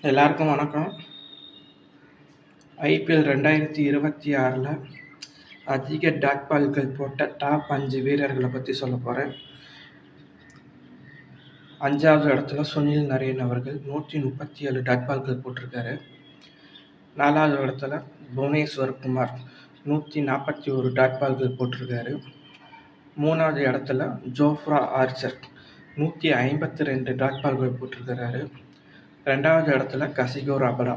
எல்லாருக்கும் வணக்கம். ஐபிஎல் 2026ல் அதிக டாட் பால்கள் போட்ட டாப் 5 வீரர்களை பற்றி சொல்ல போகிறேன். 5வது இடத்துல சுனில் நரேன் அவர்கள் 137 டாட் பால்கள் போட்டிருக்காரு. 4வது இடத்துல புவனேஸ்வர் குமார் 141 டாட் பால்கள் போட்டிருக்காரு. 3வது இடத்துல ஜோஃப்ரா ஆர்ச்சர் 152 டாட் பால்கள் போட்டிருக்கிறாரு. 2வது இடத்துல கசிகோ ரபடா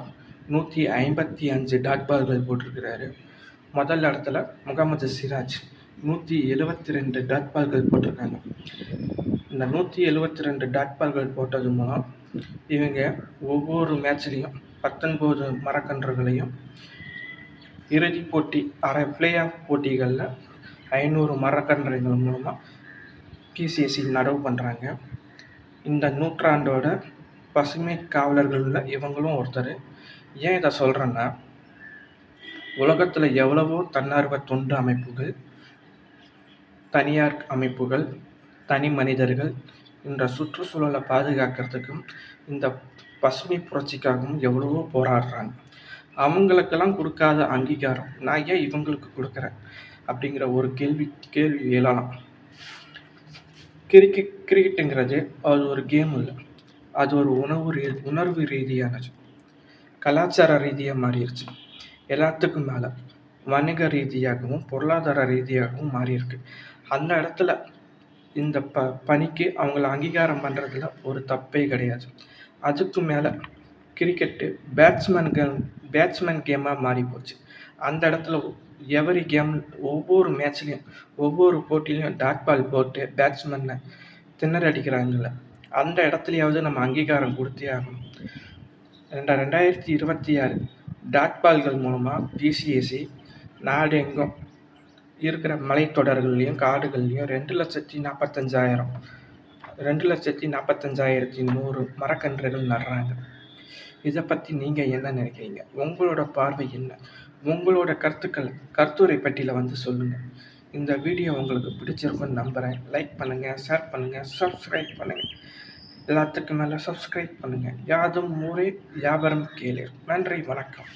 155 டாட் பால்கள் போட்டிருக்கிறாரு. முதல் இடத்துல முகமது சிராஜ் 172 டாட் பால்கள் போட்டிருக்காங்க. இந்த 172 டாட் பால்கள் போட்டது மூலம் இவங்க ஒவ்வொரு மேட்ச்லேயும் 19 மரக்கன்றுகளையும், இறுதிப் போட்டி பிளே ஆஃப் போட்டிகளில் 500 மரக்கன்றுகள் மூலமாக பிசிஎஸ்சி நடவு பண்ணுறாங்க. இந்த நூற்றாண்டோட பசுமை காவலர்களில் இவங்களும் ஒருத்தர். ஏன் இதை சொல்கிறேன்னா, உலகத்தில் எவ்வளவோ தன்னார்வ தொண்டு அமைப்புகள், தனியார் அமைப்புகள், தனி மனிதர்கள் இந்த சுற்றுச்சூழலை பாதுகாக்கிறதுக்கும் இந்த பசுமை புரட்சிக்காகவும் எவ்வளவோ போராடுறாங்க. அவங்களுக்கெல்லாம் கொடுக்காத அங்கீகாரம் நான் ஏன் இவங்களுக்கு கொடுக்குறேன் அப்படிங்கிற ஒரு கேள்வி எழலாம். கிரிக்கெட்டுங்கிறது அது ஒரு கேம் இல்லை, அது ஒரு உணர்வு ரீதியானது, கலாச்சார ரீதியாக மாறிடுச்சு. எல்லாத்துக்கும் மேலே வணிக ரீதியாகவும் பொருளாதார ரீதியாகவும் மாறியிருக்கு. அந்த இடத்துல இந்த பணிக்கு அவங்கள அங்கீகாரம் பண்ணுறதுல ஒரு தப்பே கிடையாது. அதுக்கு மேலே கிரிக்கெட்டு பேட்ஸ்மேன் கேமாக மாறி போச்சு. அந்த இடத்துல எவரி கேம் ஒவ்வொரு மேட்ச்லேயும் ஒவ்வொரு போட்டிலையும் டாட் பால் போட்டு பேட்ஸ்மேனை திணறடிக்கிறாங்கல்ல, அந்த இடத்துலையாவது நம்ம அங்கீகாரம் கொடுத்தே ஆகணும். 2026 டாட் பால்கள் மூலமாக பிசிஎஸ்சி நாடு எங்கும் இருக்கிற மலைத்தொடர்கள்லையும் காடுகள்லையும் 2,45,100 மரக்கன்றுகள் நடுறாங்க. இதை பற்றி நீங்கள் என்ன நினைக்கிறீங்க? உங்களோட பார்வை என்ன? உங்களோட கருத்துரை பட்டியலை வந்து சொல்லுங்கள். இந்த வீடியோ உங்களுக்கு பிடிச்சிருக்குன்னு நம்புகிறேன். லைக் பண்ணுங்கள், ஷேர் பண்ணுங்கள், சப்ஸ்கிரைப் பண்ணுங்கள். எல்லாத்துக்கும் மேலே சப்ஸ்கிரைப் பண்ணுங்கள். யாதும் ஊரே யாவரும் கேளீர். நன்றி, வணக்கம்.